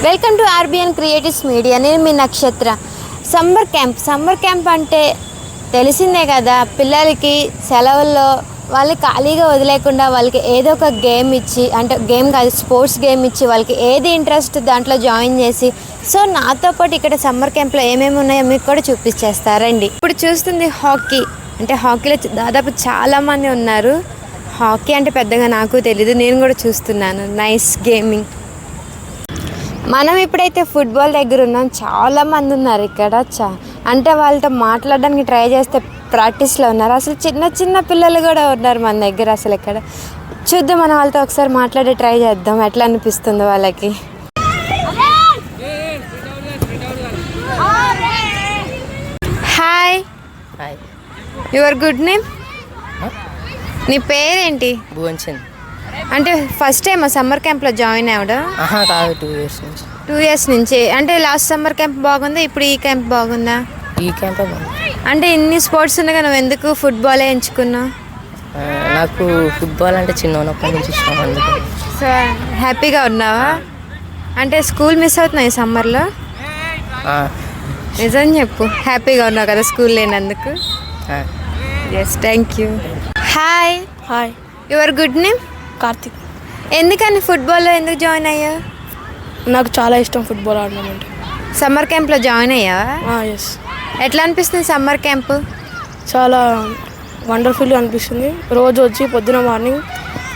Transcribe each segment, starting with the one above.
Welcome to RBN creatives media. నేను మీ నక్షత్ర. Summer camp అంటే తెలిసిందే కదా. పిల్లలకి సెలవుల్లో వాళ్ళకి ఖాళీగా వదిలేకుండా వాళ్ళకి ఏదో ఒక గేమ్ ఇచ్చి, అంటే గేమ్ కాదు స్పోర్ట్స్ గేమ్ ఇచ్చి వాళ్ళకి ఏది ఇంట్రెస్ట్ దాంట్లో జాయిన్ చేసి, సో నాతో పాటు ఇక్కడ సమ్మర్ క్యాంప్లో ఏమేమి ఉన్నాయో మీకు కూడా చూపించేస్తారండి. ఇప్పుడు చూస్తుంది హాకీ. అంటే హాకీలో దాదాపు చాలామంది ఉన్నారు. హాకీ అంటే పెద్దగా నాకు తెలీదు, నేను కూడా చూస్తున్నాను. Nice gaming. మనం ఇప్పుడైతే ఫుట్బాల్ దగ్గర ఉన్నాం. చాలామంది ఉన్నారు ఇక్కడ. అంటే వాళ్ళతో మాట్లాడడానికి ట్రై చేస్తే ప్రాక్టీస్లో ఉన్నారు. అసలు చిన్న చిన్న పిల్లలు కూడా ఉన్నారు మన దగ్గర. అసలు ఇక్కడ చూద్దాం, మనం వాళ్ళతో ఒకసారి మాట్లాడి ట్రై చేద్దాం ఎట్లా అనిపిస్తుందో వాళ్ళకి. Hi, your good name? నీ పేరేంటి? భువన్చంద్. అంటే ఫస్ట్ టైం సమ్మర్ క్యాంప్లో జాయిన్ అవ్వడం? కాదు, 2 years నుంచి. 2 years నుంచి. అంటే లాస్ట్ సమ్మర్ క్యాంప్ బాగుందా, ఇప్పుడు ఈ క్యాంప్ బాగుందా? ఈ క్యాంప్ అంటే ఇన్ని స్పోర్ట్స్ ఉండగా నువ్వు ఎందుకు ఫుట్బాలే ఎంచుకున్నావు? నాకు ఫుట్బాల్ అంటే చిన్నప్పటి నుంచి ఇష్టం, అందుకు. సో హ్యాపీగా ఉన్నావా? అంటే స్కూల్ మిస్ అవుతున్నావు ఈ సమ్మర్లో? నిజం చెప్పు, హ్యాపీగా ఉన్నావు కదా స్కూల్ లేనందుకు? Yes, thank you. Hi. Hi, your good name? Karthik. ఎందుకని ఫుట్బాల్లో ఎందుకు జాయిన్ అయ్యావు? నాకు చాలా ఇష్టం ఫుట్బాల్ ఆడడం అంటే. సమ్మర్ క్యాంప్లో జాయిన్ అయ్యావా? ఎస్. ఎట్లా అనిపిస్తుంది సమ్మర్ క్యాంప్? చాలా వండర్ఫుల్గా అనిపిస్తుంది. రోజు వచ్చి పొద్దున మార్నింగ్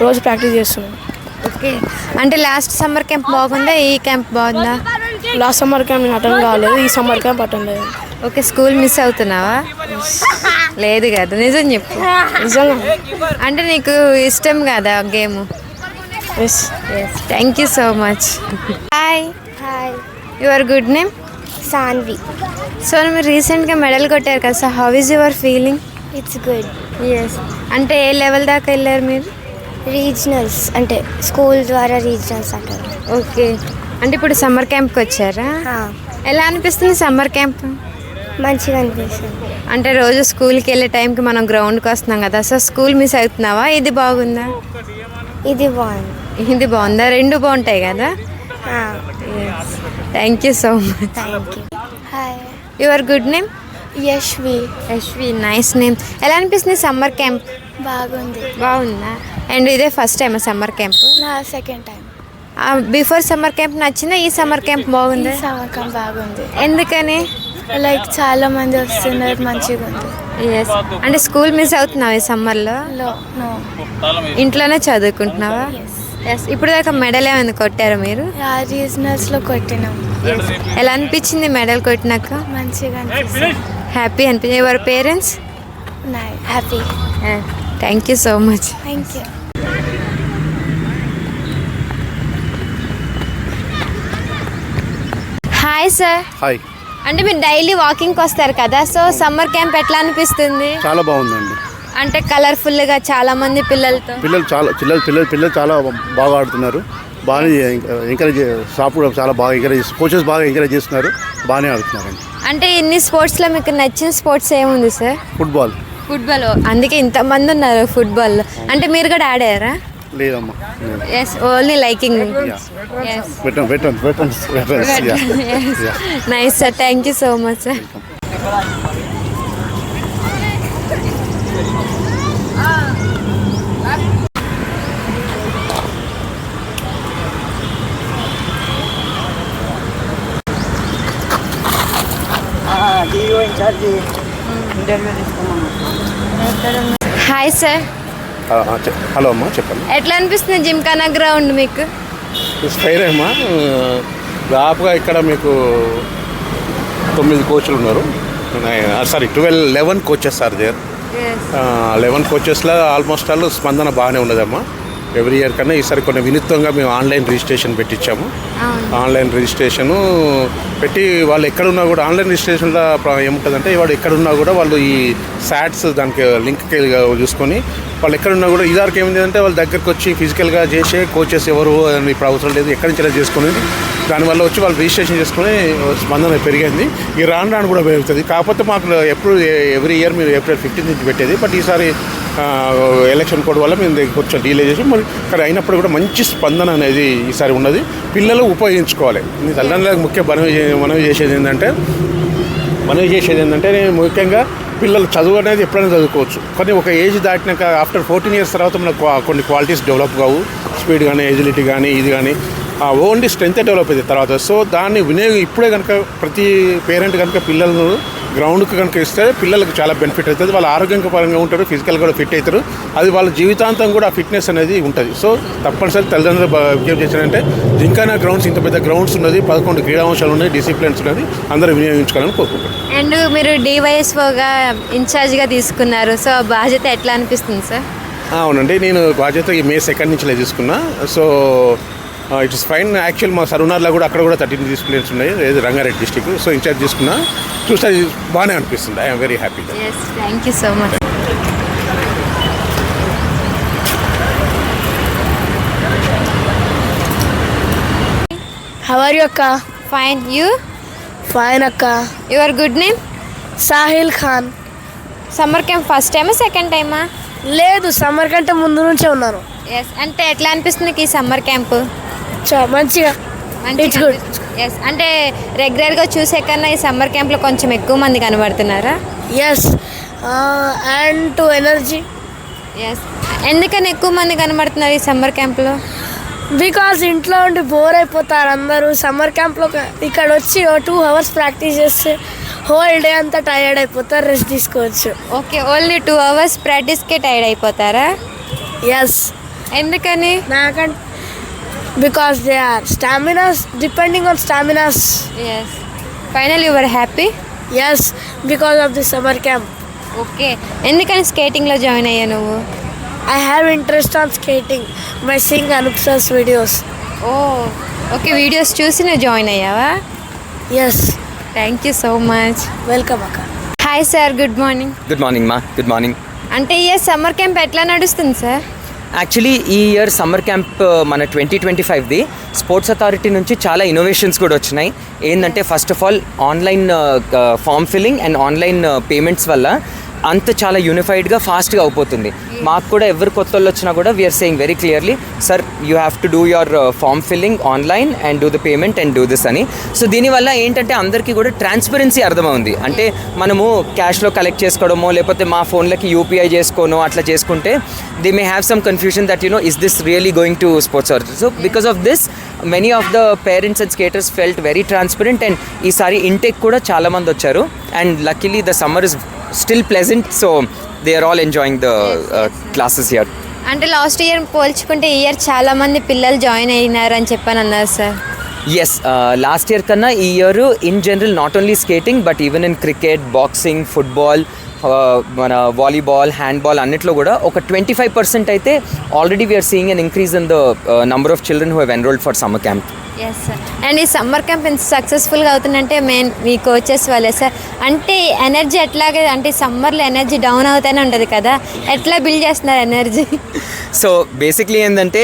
రోజు ప్రాక్టీస్ చేస్తున్నాను. ఓకే. అంటే లాస్ట్ సమ్మర్ క్యాంప్ బాగుందా, ఈ క్యాంప్ బాగుందా? లాస్ట్ సమ్మర్ క్యాంప్ నేను అటెండ్ కాలేదు, ఈ సమ్మర్ క్యాంప్ అటెండ్ అయ్యాను. ఓకే. స్కూల్ మిస్ అవుతున్నావా? లేదు కదా, నిజం చెప్పు. నిజంగా. అంటే నీకు ఇష్టం కదా game? Yes. Thank you so much. Hi. Hi, your good name? Saanvi. So మీరు రీసెంట్గా మెడల్ కొట్టారు కదా, so how is your feeling? It's good. Yes. అంటే ఏ లెవెల్ దాకా వెళ్ళారు మీరు? రీజనల్స్ అంటే స్కూల్ ద్వారా రీజనల్స్ అంటారు. ఓకే. అంటే ఇప్పుడు సమ్మర్ క్యాంప్కి వచ్చారా? ఎలా అనిపిస్తుంది సమ్మర్ క్యాంప్? మంచిగా అనిపిస్తుంది. అంటే రోజు స్కూల్కి వెళ్ళే టైంకి మనం గ్రౌండ్కి వస్తున్నాం కదా, సో స్కూల్ మిస్ అవుతున్నావా? ఇది బాగుందా? ఇది బాగుంది. ఇది బాగుందా? రెండు బాగుంటాయి కదా. Thank you so much. Thank you. Hi, your good name? Yashvi. Yashvi, nice name. ఎలా అనిపిస్తుంది సమ్మర్ క్యాంప్? బాగుంది. బాగుందా? అండ్ ఇదే ఫస్ట్ టైం సమ్మర్ క్యాంప్? నా second time. Before summer camp నచ్చిందా, ఈ సమ్మర్ క్యాంప్ బాగుందా? సమ్మర్ క్యాంప్ బాగుంది. ఎందుకని? లైక్ చాలా మంది వస్తున్నారు, మంచిగా ఉంది. ఎస్. అంటే స్కూల్ మిస్ అవుతున్నావు ఈ సమ్మర్లో? నో. ఇంట్లోనే చదువుకుంటున్నావా? ఎస్. ఇప్పుడు దాకా మెడల్ ఏమైనా కొట్టారా మీరు? రీజనల్స్లో కొట్టినాం. ఎలా అనిపించింది మెడల్ కొట్టినాక? మంచిగా అనిపిస్తుంది. హ్యాపీ అనిపించింది. Your parents? Happy. Thank you so much. Thank you. Hi sir. Hi. అంటే మీరు డైలీ వాకింగ్కి వస్తారు కదా, సో సమ్మర్ క్యాంప్ ఎట్లా అనిపిస్తుంది? చాలా బాగుందండి. అంటే కలర్ఫుల్గా చాలా మంది పిల్లలతో పిల్లలు చాలా బాగా ఆడుతున్నారు. బాగానే ఎంకరేజ్, స్టాఫ్ కూడా చాలా బాగా ఎంకరేజ్, కోచెస్ బాగా ఎంకరేజ్ చేస్తున్నారు, బాగానే ఆడుతున్నారండి. అంటే ఇన్ని స్పోర్ట్స్లో మీకు నచ్చిన స్పోర్ట్స్ ఏముంది సార్? ఫుట్బాల్. అందుకే ఇంతమంది ఉన్నారు ఫుట్బాల్లో. అంటే మీరు కూడా ఆడారా? లేదమ్మా. Yes, only liking. Nice sir, thank you so much sir. Hi sir. Hello అమ్మా, చెప్పండి. ఎట్లా అనిపిస్తుంది జిమ్ఖానా గ్రౌండ్ మీకు? ఫైర్ అమ్మా. దాదాపుగా ఇక్కడ మీకు 9 కోచ్లు ఉన్నారు. 11 కోచెస్ ఆర్ దేర్. 11 కోచెస్లో ఆల్మోస్ట్ ఆల్ స్పందన బాగానే ఉన్నదమ్మా. ఎవ్రీ ఇయర్ కన్నా ఈసారి కొన్ని వినూత్నంగా మేము ఆన్లైన్ రిజిస్ట్రేషన్ పెట్టించాము. ఆన్లైన్ రిజిస్ట్రేషను పెట్టి వాళ్ళు ఎక్కడున్నా కూడా ఆన్లైన్ రిజిస్ట్రేషన్లో ఏముంటుందంటే వాడు ఎక్కడున్నా కూడా వాళ్ళు ఈ శాట్స్ దానికి లింక్కి చూసుకొని వాళ్ళు ఎక్కడున్నా కూడా ఇదివరకు ఏమైందంటే వాళ్ళ దగ్గరకు వచ్చి ఫిజికల్గా చేసే కోచెస్ ఎవరు ఇప్పుడు అవసరం లేదు, ఎక్కడి నుంచి చేసుకుని దానివల్ల వచ్చి వాళ్ళు రిజిస్ట్రేషన్ చేసుకుని స్పందన పెరిగింది. ఈ రాను రాను కూడా పెరుగుతుంది. కాకపోతే మాకు ఎప్పుడు ఎవ్రీ ఇయర్ మీరు April 15 నుంచి పెట్టేది, బట్ ఈసారి ఎలక్షన్ కోడ్ వల్ల మేము కొంచెం డీలే చేసి మరి ఇక్కడ అయినప్పుడు కూడా మంచి స్పందన అనేది ఈసారి ఉన్నది. పిల్లలు ఉపయోగించుకోవాలి. మీ తల్లిదండ్రులకు ముఖ్య మనవి చేసేది ఏంటంటే ముఖ్యంగా పిల్లలు చదువు అనేది ఎప్పుడైనా చదువుకోవచ్చు, కానీ ఒక ఏజ్ దాటినాక ఆఫ్టర్ 14 years తర్వాత మనకు కొన్ని క్వాలిటీస్ డెవలప్ కావు. స్పీడ్ కానీ, ఎజిలిటీ కానీ, ఇది కానీ ఓన్లీ స్ట్రెంత్ డెవలప్ అవుతుంది తర్వాత. సో దాన్ని ఇప్పుడే కనుక ప్రతి పేరెంట్ కనుక పిల్లలను గ్రౌండ్కి కనుక ఇస్తే పిల్లలకు చాలా బెనిఫిట్ అవుతుంది. వాళ్ళు ఆరోగ్యపరంగా ఉంటారు, ఫిజికల్గా కూడా ఫిట్ అవుతారు. అది వాళ్ళ జీవితాంతం కూడా ఫిట్నెస్ అనేది ఉంటుంది. సో తప్పనిసరి తల్లిదండ్రులు విజ్ఞప్తి చేశారంటే జింకానా గ్రౌండ్స్, ఇంత పెద్ద గ్రౌండ్స్ ఉన్నది, 11 క్రీడాంశాలు ఉన్నాయి, డిసిప్లిన్స్ ఉన్నది, అందరూ వినియోగించుకోవాలని కోరుకుంటారు. అండ్ మీరు డివైఎస్ఓగా ఇన్ఛార్జ్గా తీసుకున్నారు, సో ఆ బాధ్యత ఎట్లా అనిపిస్తుంది సార్? అవునండి, నేను బాధ్యత May 2 నుంచి తీసుకున్నా. So it's fine. యాక్చువల్ మా సరునార్లో కూడా అక్కడ కూడా 13 డిసిప్లిన్స్ ఉన్నాయి, రంగారెడ్డి డిస్టిక్. సో ఇన్ఛార్జ్ తీసుకున్నా, చూస్తే బాగానే అనిపిస్తుంది. I'm very happy. Yes, thank you so much. How are you అక్క? Fine, you? ఫైన్ అక్క. Your good name? Sahil Khan. Summer camp first టైమా సెకండ్ టైమా? లేదు, సమ్మర్ కంటే ముందు నుంచే ఉన్నాను. ఎస్, అంటే ఎట్లా అనిపిస్తుంది ఈ సమ్మర్ క్యాంప్? మంచిగా. It's good. ఎస్, అంటే రెగ్యులర్గా చూసే కన్నా ఈ సమ్మర్ క్యాంప్లో కొంచెం ఎక్కువ మంది కనబడుతున్నారా? Yes, and to energy. Yes, ఎందుకని ఎక్కువ మంది కనబడుతున్నారు ఈ సమ్మర్ క్యాంప్లో? బికాజ్ ఇంట్లో ఉండి బోర్ అయిపోతారు అందరూ. సమ్మర్ క్యాంప్లో ఇక్కడ వచ్చి 2 hours ప్రాక్టీస్ చేస్తే హోల్ డే అంతా టైర్డ్ అయిపోతారు, రెస్ట్ తీసుకోవచ్చు. ఓకే, ఓన్లీ 2 hours ప్రాక్టీస్కే టైర్డ్ అయిపోతారా? ఎస్. ఎందుకని? నాకంటే because they are staminas, depending on staminas. Yes, final your happy? Yes, because of the summer camp. Okay, ఎందుకని స్కేటింగ్లో జాయిన్ అయ్యా నువ్వు? I have interest on skating by seeing Anupsa's videos. Oh, okay, videos చూసి నువ్వు join అయ్యావా? Yes, thank you so much. welcome Akka. Hi sir, good morning. Good morning మా. Good morning. అంటే ఈ సమ్మర్ క్యాంప్ ఎట్లా నడుస్తుంది సార్? యాక్చువల్లీ ఈ year summer camp మన 2025ది స్పోర్ట్స్ అథారిటీ నుంచి చాలా ఇన్నోవేషన్స్ కూడా వచ్చినాయి. ఏంటంటే first of all online form filling and online payments వల్ల అంత చాలా యూనిఫైడ్గా ఫాస్ట్గా అయిపోతుంది. మాకు కూడా ఎవరు కొత్త వాళ్ళు వచ్చినా కూడా we're saying very clearly, sir you have to do your form filling online and do the payment and do this అని. సో దీనివల్ల ఏంటంటే అందరికీ కూడా ట్రాన్స్పరెన్సీ అర్థమవుంది. అంటే మనము క్యాష్లో కలెక్ట్ చేసుకోవడమో లేకపోతే మా ఫోన్లకి యూపీఐ చేసుకోనో అట్లా చేసుకుంటే they may have some confusion that you know is this really going to sports are. So because of this many of the parents and skaters felt very transparent and ఈసారి intake కూడా చాలామంది వచ్చారు and luckily the summer is still pleasant, so they are all enjoying the classes here. అంటే last year పోల్చుకుంటే ఈ year చాలా మంది పిల్లలు జాయిన్ అయినారు అని చెప్పని అన్నారు సార్. Yes, last year కన్నా ఈ year in general not only skating but even in cricket, boxing, football, మన వాలీబాల్, హ్యాండ్బాల్ అన్నిట్లో కూడా ఒక 25% అయితే already we're seeing an increase in the number of children who have enrolled for summer camp. Yes sir, and ఈ summer camp ఎంత సక్సెస్ఫుల్గా అవుతుందంటే main మీ కోచెస్ వాళ్ళే సార్. అంటే ఎనర్జీ ఎట్లాగే, అంటే సమ్మర్లో ఎనర్జీ డౌన్ అవుతూనే ఉంటుంది కదా, ఎట్లా బిల్డ్ చేస్తున్నారు ఎనర్జీ? సో బేసిక్లీ ఏంటంటే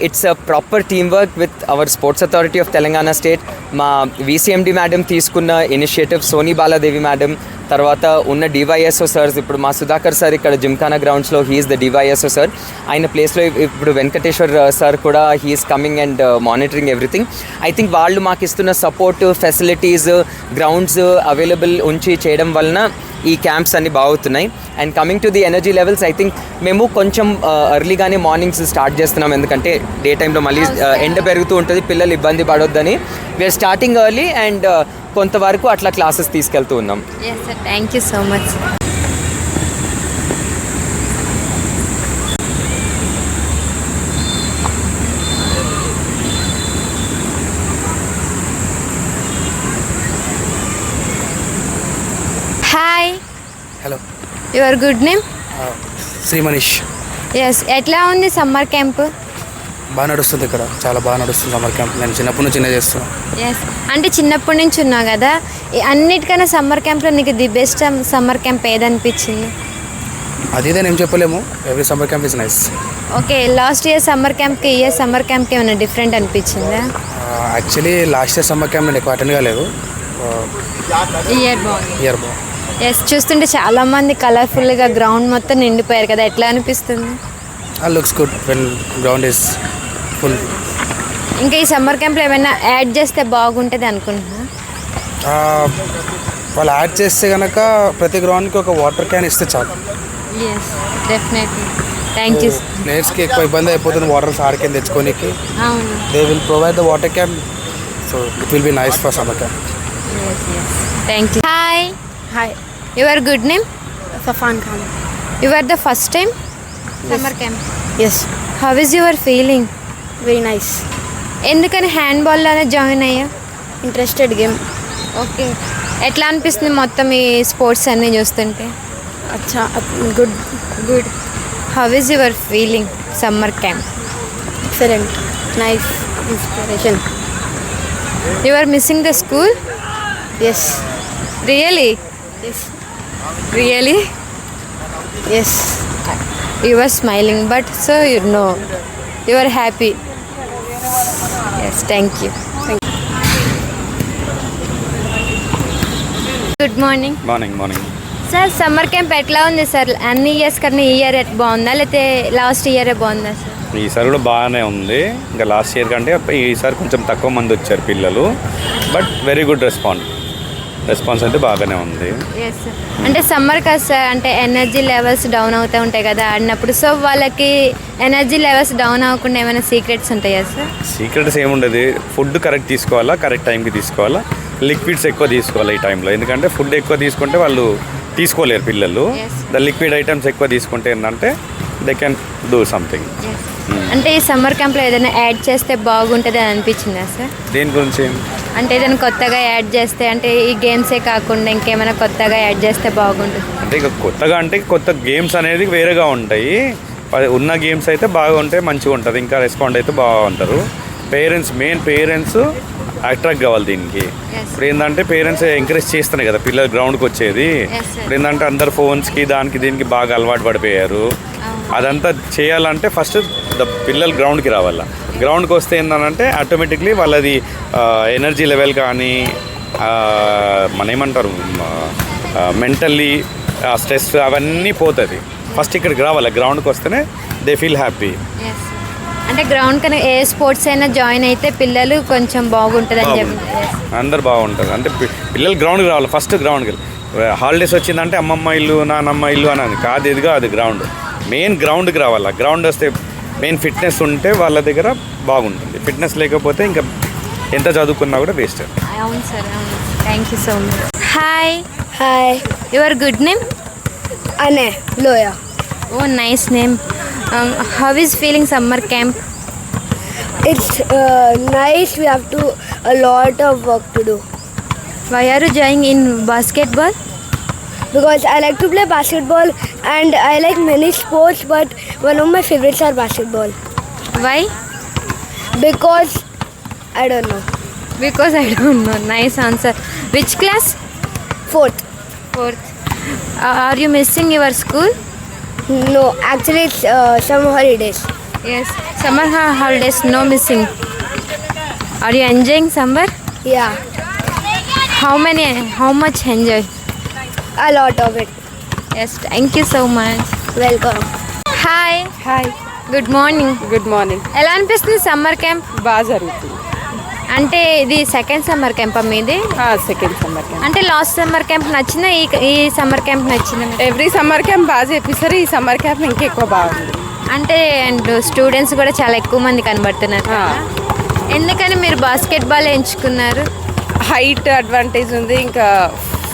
it's a proper team work with our sports authority of Telangana state. మా VCMD మేడం తీసుకున్న ఇనిషియేటివ్, సోనీ బాలాదేవి మేడం, తర్వాత ఉన్న డివైఎస్ఓ సార్స్, ఇప్పుడు మా సుధాకర్ సార్ ఇక్కడ జిమ్ఖానా గ్రౌండ్స్లో హీఈస్ ద డివైఎస్ఓ సార్. ఆయన ప్లేస్లో ఇప్పుడు వెంకటేశ్వర్ సార్ కూడా he is coming and monitoring everything. I think వాళ్ళు మాకు ఇస్తున్న సపోర్ట్, ఫెసిలిటీస్, గ్రౌండ్స్ అవైలబుల్ ఉంచి చేయడం వలన ఈ క్యాంప్స్ అన్ని బాగుతున్నాయి. And coming to the energy levels, I think మేము కొంచెం ఎర్లీగానే మార్నింగ్స్ స్టార్ట్ చేస్తున్నాం, ఎందుకంటే డే టైంలో మళ్ళీ ఎండ పెరుగుతూ ఉంటుంది, పిల్లలు ఇబ్బంది పడొద్దని వీఆర్ స్టార్టింగ్ ఎర్లీ అండ్ కొంతవరకు అట్లా క్లాసెస్ తీసుకెళ్తూ ఉన్నాం. Yes sir, thank you so much. Hi. Hello. Your good name? Shri Manish. Yes, ఎట్లా ఉంది సమ్మర్ క్యాంప్? బాగా నడుస్తుంది ఇక్కడ, చాలా బాగా నడుస్తుంది సమ్మర్ క్యాంప్. నేను చిన్నప్పటి నుంచి చేస్తున్నాను. ఎస్, అంటే చిన్నప్పటి నుంచి ఉన్నావు కదా, అన్నిటికన్నా సమ్మర్ క్యాంప్లో నీకు ది బెస్ట్ సమ్మర్ క్యాంప్ ఏదనిపించింది? అది ఇదే ఏం చెప్పలేము, every summer camp is nice. Okay, last year summer క్యాంప్కి ఈ ఇయర్ సమ్మర్ క్యాంప్కి ఏమైనా డిఫరెంట్ అనిపించిందా? Actually last year summer camp నేను ఎక్కువ అటెండ్ కాలేదు. ఇయర్ బాగుంది. ఇయర్ బాగుంది. ఎస్, చూస్తుంటే చాలా మంది కలర్ఫుల్గా గ్రౌండ్ మొత్తం నిండిపోయారు కదా, ఎట్లా అనిపిస్తుంది? Looks good when ground is full. ఇంకా ఈ సమ్మర్ క్యాంప్లో ఏమైనా యాడ్ చేస్తే బాగుంటుంది అనుకుంటున్నా? వాళ్ళు యాడ్ చేస్తే కనుక ప్రతి గ్రౌండ్కి ఒక వాటర్ క్యాన్ ఇస్తే చాలు. Yes, definitely. Thank you. ప్లేయర్స్కి ఎక్కువ ఇబ్బంది అయిపోతుంది వాటర్ ఆడికి తెచ్చుకోనికి. అవును. They will provide the water can, so it will be nice for summer camp. Thank you. Hi. Hi, your good name? Safan Khan. Your the first time summer camp? Yes, how is your feeling? Very nice. ఎందుకని హ్యాండ్బాల్లోనే join అయ్యా? Interested game. Okay, ఎట్లా అనిపిస్తుంది మొత్తం ఈ స్పోర్ట్స్ అన్నీ చూస్తుంటే? అచ్చా, good. Good. How is your feeling summer camp? Excellent, nice, inspiration. You are missing the school? Yes. Really? Yes. Really? Yes. You are smiling, but so you know you are happy. Yes, thank you. Good morning. Morning sir, summer camp ఎట్లా ఉంది sir? అన్ని years కన్నా ఈ year బాగుందా లేకపోతే last ఇయరే బాగుందా sir? ఈసారి కూడా బాగానే ఉంది. ఇంకా లాస్ట్ ఇయర్ కంటే ఈసారి కొంచెం తక్కువ మంది వచ్చారు పిల్లలు, బట్ వెరీ గుడ్ రెస్పాన్స్ అయితే బాగానే ఉంది. Yes sir. అంటే సమ్మర్ కదా సార్, అంటే ఎనర్జీ లెవెల్స్ డౌన్ అవుతూ ఉంటాయి కదా ఆడినప్పుడు, సో వాళ్ళకి ఎనర్జీ లెవెల్స్ డౌన్ అవ్వకుండా ఏమైనా సీక్రెట్స్ ఉంటాయా సార్? సీక్రెట్స్ ఏముండదు, ఫుడ్ కరెక్ట్ తీసుకోవాలా, కరెక్ట్ టైంకి తీసుకోవాలా, లిక్విడ్స్ ఎక్కువ తీసుకోవాలి ఈ టైంలో. ఎందుకంటే ఫుడ్ ఎక్కువ తీసుకుంటే వాళ్ళు తీసుకోలేరు పిల్లలు. ద లిక్విడ్ ఐటమ్స్ ఎక్కువ తీసుకుంటే ఏంటంటే దే కెన్ డూ సంథింగ్. అంటే ఈ సమ్మర్ క్యాంప్లో ఏదైనా యాడ్ చేస్తే బాగుంటుంది అని అనిపించిందా సార్? దేని గురించి? అంటే ఏదైనా కొత్తగా యాడ్ చేస్తే, అంటే ఈ గేమ్సే కాకుండా ఇంకేమైనా కొత్తగా యాడ్ చేస్తే బాగుంటుంది? అంటే ఇక కొత్తగా అంటే కొత్త గేమ్స్ అనేది వేరేగా ఉంటాయి. ఉన్న గేమ్స్ అయితే బాగా ఉంటాయి, మంచిగా ఉంటుంది, ఇంకా రెస్పాండ్ అయితే బాగుంటారు. మెయిన్ పేరెంట్స్ అట్రాక్ట్ కావాలి దీనికి. ఇప్పుడు ఏంటంటే పేరెంట్స్ ఎంకరేజ్ చేస్తున్నాయి కదా పిల్లలు గ్రౌండ్కి వచ్చేది. ఇప్పుడు ఏంటంటే అందరు ఫోన్స్కి దానికి దీనికి బాగా అలవాటు పడిపోయారు. అదంతా చేయాలంటే ఫస్ట్ పిల్లలు గ్రౌండ్కి రావాలా. గ్రౌండ్కి వస్తే ఏంటంటే ఆటోమేటిక్లీ వాళ్ళది ఎనర్జీ లెవెల్ కానీ మన ఏమంటారు మెంటల్లీ స్ట్రెస్ అవన్నీ పోతుంది. ఫస్ట్ ఇక్కడికి రావాలి, గ్రౌండ్కి వస్తేనే దే ఫీల్ హ్యాపీ. అంటే గ్రౌండ్ కన్నా ఏ స్పోర్ట్స్ అయినా జాయిన్ అయితే పిల్లలు కొంచెం బాగుంటుంది అని చెప్పి అందరు బాగుంటుంది. అంటే పిల్లలు గ్రౌండ్కి రావాలి, ఫస్ట్ గ్రౌండ్కి. హాలిడేస్ వచ్చిందంటే అమ్మమ్మ ఇల్లు నానమ్మ ఇల్లు అని కాదు, ఇదిగా అది గ్రౌండ్. మెయిన్ గ్రౌండ్కి రావాలి. గ్రౌండ్ వస్తే మెయిన్ ఫిట్నెస్ ఉంటే వాళ్ళ దగ్గర బాగుంటుంది. ఫిట్నెస్ లేకపోతే ఇంకా ఎంత చదువుకున్నా కూడా వేస్ట్. అవును సార్, అవును. Thank you so much. Hi. Hi, your good name? అనే Loya. Oh nice name. How is feeling summer camp? It's nice. We have a lot of work to do. Why are you joining in basketball? Because I like to play basketball and I like many sports, but one of my favorites are basketball. Why? Because I don't know. Because I don't know. Nice answer. Which class? Fourth. Are you missing your school? No, actually it's some holidays. Yes. Summer holidays, no missing. Are you enjoying summer? Yeah, How much enjoy? a lot of it. Yes, thank you so much. Welcome. Hi. Hi, Good morning. Good morning. ఎలా అనిపిస్తుంది summer camp? బాగా జరుగుతుంది. అంటే ఇది second summer camp మీది? Second summer camp. అంటే last summer camp నచ్చిందా, ఈ సమ్మర్ క్యాంప్ నచ్చిందా? ఎవ్రీ సమ్మర్ క్యాంప్ బాగా చేపిస్తారు, ఈ సమ్మర్ క్యాంప్ ఇంకా ఎక్కువ బాగుంది. అంటే అండ్ స్టూడెంట్స్ కూడా చాలా ఎక్కువ మంది కనబడుతున్నారు కదా. ఎందుకని మీరు బాస్కెట్బాల్ ఎంచుకున్నారు? హైట్ అడ్వాంటేజ్ ఉంది, ఇంకా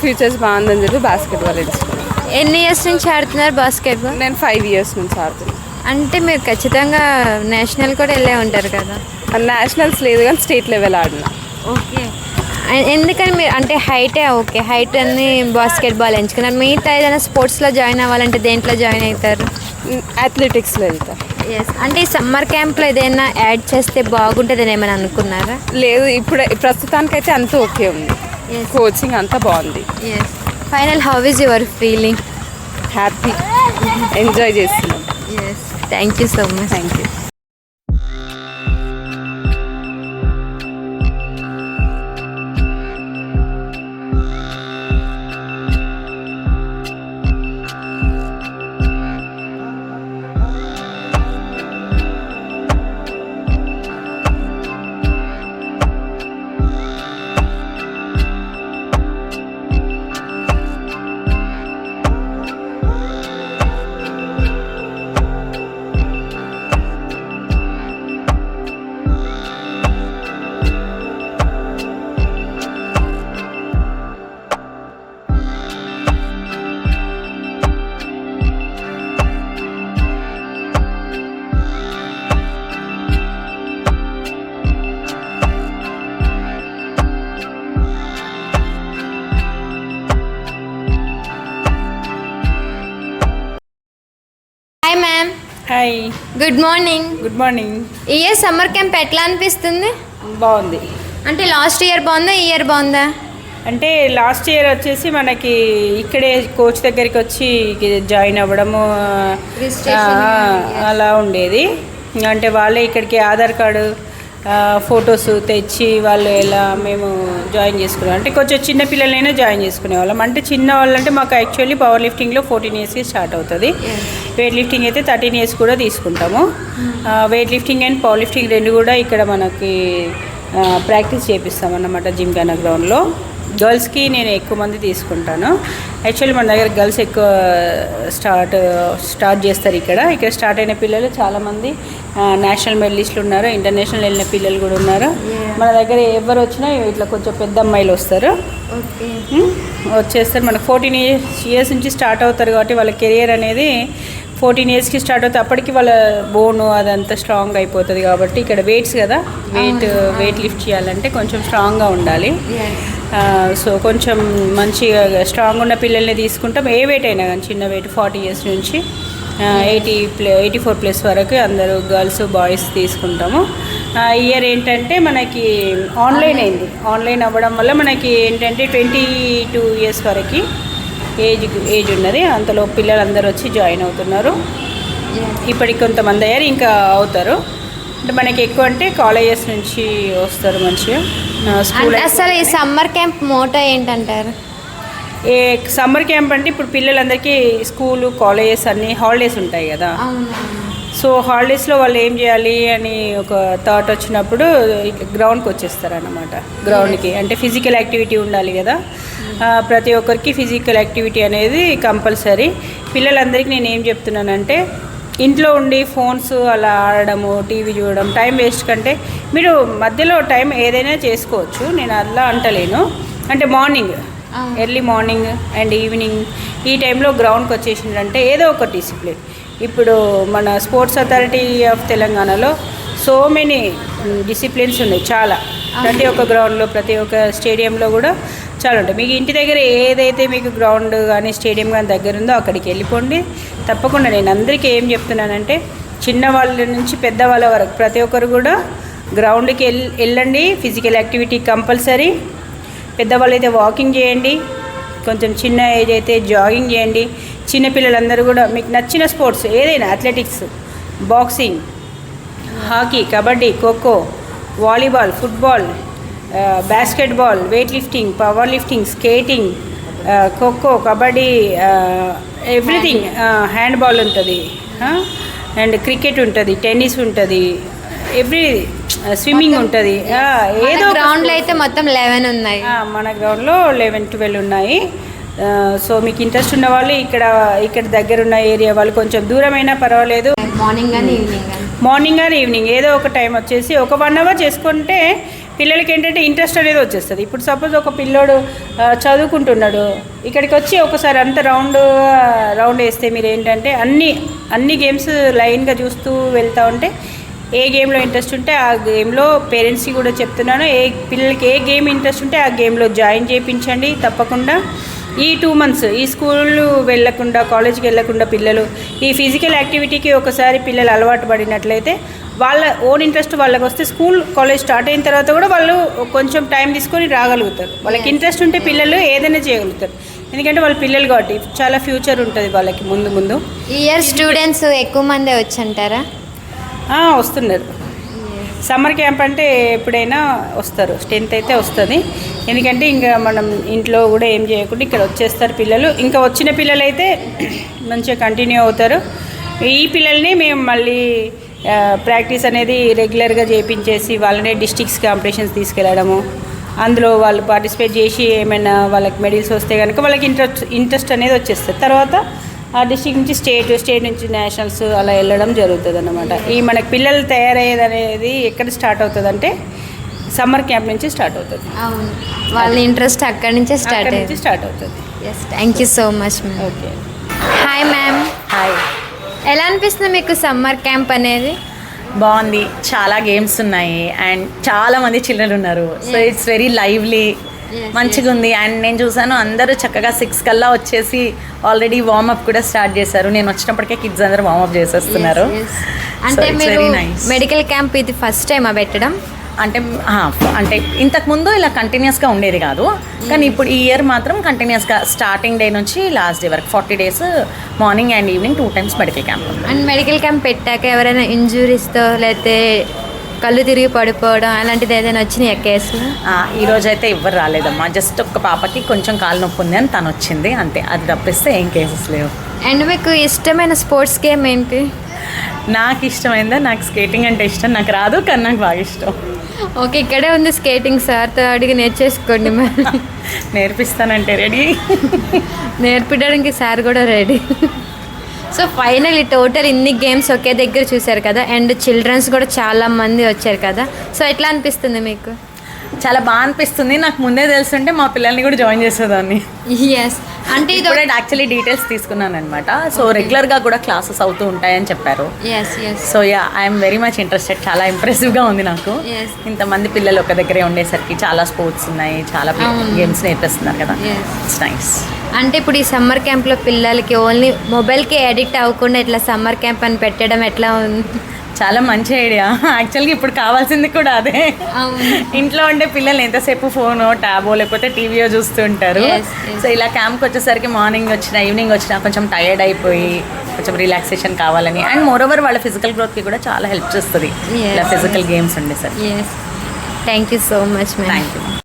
ఫ్యూచర్స్ బాగుందని చెప్పి బాస్కెట్బాల్ ఎంచుకున్నాను. ఎన్ని ఇయర్స్ నుంచి ఆడుతున్నారు బాస్కెట్బాల్? నేను 5 years నుంచి ఆడుతున్నాను. అంటే మీరు ఖచ్చితంగా నేషనల్ కూడా వెళ్ళే ఉంటారు కదా. నేషనల్స్ లేదు కానీ స్టేట్ లెవెల్ ఆడినా. ఓకే. ఎందుకని మీరు అంటే హైటే ఓకే, హైట్ అని బాస్కెట్బాల్ ఎంచుకున్నారు. మిగతా ఏదైనా స్పోర్ట్స్లో జాయిన్ అవ్వాలంటే దేంట్లో జాయిన్ అవుతారు? అథ్లెటిక్స్లో వెళ్తాను. ఎస్. అంటే ఈ సమ్మర్ క్యాంప్లో ఏదైనా యాడ్ చేస్తే బాగుంటుందని ఏమైనా అనుకున్నారా? లేదు, ఇప్పుడు ప్రస్తుతానికైతే అంతా ఓకే ఉంది. కోచింగ్ అంతా బాగుంది. Yes. Final how is your feeling? Happy, enjoy చేస్తున్నాం. Yes, thank you so much. Thank you. Hi, good morning. Good morning. ఈ ఇయర్ సమ్మర్ క్యాంప్ ఎట్లా అనిపిస్తుంది? బాగుంది. అంటే లాస్ట్ ఇయర్ బాగుందా, ఈ ఇయర్ బాగుందా? అంటే లాస్ట్ ఇయర్ వచ్చేసి మనకి ఇక్కడే కోచ్ దగ్గరికి వచ్చి జాయిన్ అవ్వడము అలా ఉండేది. అంటే వాళ్ళే ఇక్కడికి ఆధార్ కార్డు ఫొటోస్ తెచ్చి వాళ్ళు ఎలా మేము జాయిన్ చేసుకున్నాం. అంటే కొంచెం చిన్న పిల్లలైనా జాయిన్ చేసుకునే వాళ్ళం. అంటే చిన్న వాళ్ళంటే మాకు యాక్చువల్లీ పవర్ లిఫ్టింగ్లో 14 ఇయర్స్కి స్టార్ట్ అవుతుంది. వెయిట్ లిఫ్టింగ్ అయితే 13 ఇయర్స్ కూడా తీసుకుంటాము. Weight lifting and power lifting రెండు కూడా ఇక్కడ మనకి ప్రాక్టీస్ చేపిస్తాం అన్నమాట జిమ్ఖానా గ్రౌండ్లో. గర్ల్స్కి నేను ఎక్కువ మంది తీసుకుంటాను. యాక్చువల్లీ మన దగ్గర గర్ల్స్ ఎక్కువ స్టార్ట్ చేస్తారు. ఇక్కడ స్టార్ట్ అయిన పిల్లలు చాలామంది నేషనల్ మెడలిస్టులు ఉన్నారు, ఇంటర్నేషనల్ వెళ్ళిన పిల్లలు కూడా ఉన్నారు. మన దగ్గర ఎవరు వచ్చినా ఇట్లా కొంచెం పెద్ద అమ్మాయిలు వస్తారు, వచ్చేస్తారు. మనకు 14 ఇయర్స్ నుంచి స్టార్ట్ అవుతారు కాబట్టి వాళ్ళ కెరియర్ అనేది 14 ఇయర్స్కి స్టార్ట్ అవుతుంది. అప్పటికి వాళ్ళ బోను అదంతా స్ట్రాంగ్ అయిపోతుంది. కాబట్టి ఇక్కడ వెయిట్స్ కదా, వెయిట్ లిఫ్ట్ చేయాలంటే కొంచెం స్ట్రాంగ్గా ఉండాలి. సో కొంచెం మంచిగా స్ట్రాంగ్ ఉన్న పిల్లల్ని తీసుకుంటాం. ఏ వెయిట్ అయినా కానీ, చిన్న వెయిట్ 40 ఇయర్స్ నుంచి 84+ వరకు అందరూ గర్ల్స్ బాయ్స్ తీసుకుంటాము. ఇయర్ ఏంటంటే మనకి ఆన్లైన్ అయింది. ఆన్లైన్ అవ్వడం వల్ల మనకి ఏంటంటే 22 ఇయర్స్ వరకు ఏజ్ ఉన్నది. అంతలో పిల్లలందరూ వచ్చి జాయిన్ అవుతున్నారు. ఇప్పటికి కొంతమంది అయ్యారు, ఇంకా అవుతారు. అంటే మనకి ఎక్కువ అంటే కాలేజెస్ నుంచి వస్తారు మంచిగా. స్కూల్ అసలు ఈ సమ్మర్ క్యాంప్ మోటో ఏంటంటారు? ఏ సమ్మర్ క్యాంప్ అంటే ఇప్పుడు పిల్లలందరికీ స్కూలు కాలేజెస్ అన్నీ హాలిడేస్ ఉంటాయి కదా. సో హాలిడేస్లో వాళ్ళు ఏం చేయాలి అని ఒక థాట్ వచ్చినప్పుడు గ్రౌండ్కి వచ్చేస్తారు అన్నమాట. గ్రౌండ్కి అంటే ఫిజికల్ యాక్టివిటీ ఉండాలి కదా. ప్రతి ఒక్కరికి ఫిజికల్ యాక్టివిటీ అనేది కంపల్సరీ. పిల్లలందరికీ నేను ఏం చెప్తున్నానంటే, ఇంట్లో ఉండి ఫోన్స్ అలా ఆడడము, టీవీ చూడడం, టైం వేస్ట్ కంటే మీరు మధ్యలో టైం ఏదైనా చేసుకోవచ్చు. నేను అలా అంటలేను. అంటే morning, early morning and evening ఈ టైంలో గ్రౌండ్కి వచ్చేసిందంటే ఏదో ఒక డిసిప్లిన్. ఇప్పుడు మన స్పోర్ట్స్ అథారిటీ ఆఫ్ తెలంగాణలో సో మెనీ డిసిప్లిన్స్ ఉన్నాయి చాలా. ప్రతి ఒక్క గ్రౌండ్లో, ప్రతి ఒక్క స్టేడియంలో కూడా చాలా ఉంటాయి. మీకు ఇంటి దగ్గర ఏదైతే మీకు గ్రౌండ్ కానీ స్టేడియం కానీ దగ్గర ఉందో అక్కడికి వెళ్ళిపోండి. తప్పకుండా నేను అందరికీ ఏం చెప్తున్నానంటే, చిన్నవాళ్ళ నుంచి పెద్దవాళ్ళ వరకు ప్రతి ఒక్కరు కూడా గ్రౌండ్కి వెళ్ళండి. Physical activity compulsory. పెద్దవాళ్ళు అయితే వాకింగ్ చేయండి, కొంచెం చిన్న ఏజ్ అయితే జాగింగ్ చేయండి. చిన్నపిల్లలందరూ కూడా మీకు నచ్చిన స్పోర్ట్స్ ఏదైనా, athletics, boxing, hockey, kabaddi, kho kho, volleyball, football, basketball, weight lifting, power lifting, skating, kho kho, kabaddi, everything. Handball ఉంటుంది, అండ్ క్రికెట్ ఉంటుంది, టెన్నిస్ ఉంటుంది, స్విమ్మింగ్ ఉంటుంది. ఏదో గ్రౌండ్లో అయితే మొత్తం 11 ఉన్నాయి. మన గ్రౌండ్లో 11-12 ఉన్నాయి. సో మీకు ఇంట్రెస్ట్ ఉన్న వాళ్ళు ఇక్కడ దగ్గర ఉన్న ఏరియా వాళ్ళు, కొంచెం దూరమైనా పర్వాలేదు, మార్నింగ్ కానీ ఈవినింగ్ ఏదో ఒక టైం వచ్చేసి ఒక 1 అవర్ చేసుకుంటే పిల్లలకి ఏంటంటే ఇంట్రెస్ట్ అనేది వచ్చేస్తుంది. ఇప్పుడు సపోజ్ ఒక పిల్లోడు చదువుకుంటున్నాడు, ఇక్కడికి వచ్చి ఒకసారి అంత రౌండ్ వేస్తే మీరు ఏంటంటే అన్ని గేమ్స్ లైన్గా చూస్తూ వెళ్తూ ఉంటే, ఏ గేమ్లో ఇంట్రెస్ట్ ఉంటే ఆ గేమ్లో, పేరెంట్స్కి కూడా చెప్తున్నాను, పిల్లలకి ఏ గేమ్ ఇంట్రెస్ట్ ఉంటే ఆ గేమ్లో జాయిన్ చేయించండి తప్పకుండా. ఈ 2 months ఈ స్కూల్ వెళ్ళకుండా, కాలేజ్కి వెళ్ళకుండా పిల్లలు ఈ ఫిజికల్ యాక్టివిటీకి ఒకసారి పిల్లలు అలవాటు పడినట్లయితే వాళ్ళ ఓన్ ఇంట్రెస్ట్ వాళ్ళకి వస్తే, స్కూల్ కాలేజ్ స్టార్ట్ అయిన తర్వాత కూడా వాళ్ళు కొంచెం టైం తీసుకొని రాగలుగుతారు. వాళ్ళకి ఇంట్రెస్ట్ ఉంటే పిల్లలు ఏదైనా చేయగలుగుతారు. ఎందుకంటే వాళ్ళ పిల్లలు కాబట్టి చాలా ఫ్యూచర్ ఉంటుంది వాళ్ళకి ముందు. ఈ ఇయర్ స్టూడెంట్స్ ఎక్కువ మందే వచ్చంటారా? వస్తున్నారు. సమ్మర్ క్యాంప్ అంటే ఎప్పుడైనా వస్తారు, స్ట్రెంత్ అయితే వస్తుంది. ఎందుకంటే ఇంకా మనం ఇంట్లో కూడా ఏం చేయకుండా ఇక్కడ వచ్చేస్తారు పిల్లలు. ఇంకా వచ్చిన పిల్లలు అయితే మంచిగా కంటిన్యూ అవుతారు. ఈ పిల్లల్ని మేము మళ్ళీ ప్రాక్టీస్ అనేది రెగ్యులర్గా చేయించేసి వాళ్ళనే డిస్ట్రిక్ట్స్ కాంపిటీషన్స్ తీసుకెళ్ళడము, అందులో వాళ్ళు పార్టిసిపేట్ చేసి ఏమైనా వాళ్ళకి మెడల్స్ వస్తే కనుక వాళ్ళకి ఇంట్రెస్ట్ అనేది వచ్చేస్తుంది. తర్వాత ఆ డిస్ట్రిక్ట్ నుంచి స్టేట్ నుంచి నేషనల్స్ అలా వెళ్ళడం జరుగుతుంది అన్నమాట. ఈ మనకి పిల్లలు తయారయ్యేది అనేది ఎక్కడ స్టార్ట్ అవుతుంది అంటే సమ్మర్ క్యాంప్ నుంచి స్టార్ట్ అవుతుంది. అవును, వాళ్ళ ఇంట్రెస్ట్ అక్కడి నుంచే స్టార్ట్ అవుతుంది. Yes, thank you so much ma'am. Okay, hi ma'am. Hi. ఎలా అనిపిస్తుంది మీకు సమ్మర్ క్యాంప్ అనేది? బాగుంది, చాలా గేమ్స్ ఉన్నాయి అండ్ చాలా మంది చిల్డ్రన్ ఉన్నారు. సో ఇట్స్ వెరీ లైవ్లీ మంచిగా ఉంది. అండ్ నేను చూసాను అందరూ చక్కగా 6 కల్లా వచ్చేసి ఆల్రెడీ వార్మప్ కూడా స్టార్ట్ చేశారు. నేను వచ్చినప్పటికే కిడ్స్ అందరూ వార్మప్ చేసేస్తున్నారు. అంటే it's మీరు very nice. మెడికల్ క్యాంప్ ఇది ఫస్ట్ టైమా పెట్టడం? అంటే ఇంతకుముందు ఇలా కంటిన్యూస్గా ఉండేది కాదు, కానీ ఇప్పుడు ఈ ఇయర్ మాత్రం కంటిన్యూస్గా స్టార్టింగ్ డే నుంచి లాస్ట్ డే వరకు 40 days morning and evening 2 times medical camp ఉంది. అండ్ మెడికల్ క్యాంప్ పెట్టాక ఎవరైనా ఇంజురీస్తో లేకపోతే కళ్ళు తిరిగి పడిపోవడం అలాంటిది ఏదైనా వచ్చినాయి కేసులు? ఈరోజు అయితే ఎవ్వరు రాలేదమ్మా. జస్ట్ ఒక పాపకి కొంచెం కాలు నొప్పి ఉంది అని తను వచ్చింది అంతే. అది తప్పిస్తే ఏం కేసెస్ లేవు. అండ్ మీకు ఇష్టమైన స్పోర్ట్స్ గేమ్ ఏంటి? నాకు ఇష్టమైందా, నాకు స్కేటింగ్ అంటే ఇష్టం. నాకు రాదు కానీ నాకు బాగా ఇష్టం. ఓకే, ఇక్కడే ఉంది స్కేటింగ్, సార్తో అడిగి నేర్చేసుకోండి. మరి నేర్పిస్తానంటే రెడీ. నేర్పించడానికి సార్ కూడా రెడీ. సో ఫైనల్లీ టోటల్ ఇన్ని గేమ్స్ ఒకే దగ్గర చూశారు కదా, అండ్ చిల్డ్రన్స్ కూడా చాలా మంది వచ్చారు కదా. సో ఎట్లా అనిపిస్తుంది మీకు? చాలా బాగా అనిపిస్తుంది. నాకు ముందే తెలుసుంటే మా పిల్లల్ని కూడా జాయిన్ చేసేదాన్ని. ఎస్, అంటే ఇది ఇప్పుడే యాక్చువల్లీ డీటెయిల్స్ తీసుకున్నాను అనమాట. సో రెగ్యులర్గా కూడా క్లాసెస్ అవుతూ ఉంటాయని చెప్పారు. So I'm very much interested. చాలా ఇంప్రెసివ్గా ఉంది నాకు. ఇంతమంది పిల్లలు ఒక దగ్గరే ఉండేసరికి చాలా స్పోర్ట్స్ ఉన్నాయి, చాలా గేమ్స్ నేర్పిస్తున్నారు కదా. It's nice. అంటే ఇప్పుడు ఈ సమ్మర్ క్యాంప్లో పిల్లలకి ఓన్లీ మొబైల్కి అడిక్ట్ అవ్వకుండా ఇట్లా సమ్మర్ క్యాంప్ అని పెట్టడం ఎట్లా ఉంది? చాలా మంచి ఐడియా. యాక్చువల్గా ఇప్పుడు కావాల్సింది కూడా అదే. ఇంట్లో ఉండే పిల్లలు ఎంతసేపు ఫోనో ట్యాబో లేకపోతే టీవీయో చూస్తూ ఉంటారు. సో ఇలా క్యాంప్కి వచ్చేసరికి మార్నింగ్ వచ్చినా ఈవినింగ్ వచ్చినా కొంచెం టైర్డ్ అయిపోయి కొంచెం రిలాక్సేషన్ కావాలని, అండ్ మోరోవర్ వాళ్ళ ఫిజికల్ గ్రోత్కి కూడా చాలా హెల్ప్ చేస్తుంది ఇలా ఫిజికల్ గేమ్స్ ఉండేసరికి. Thank you so much ma'am. Thank you.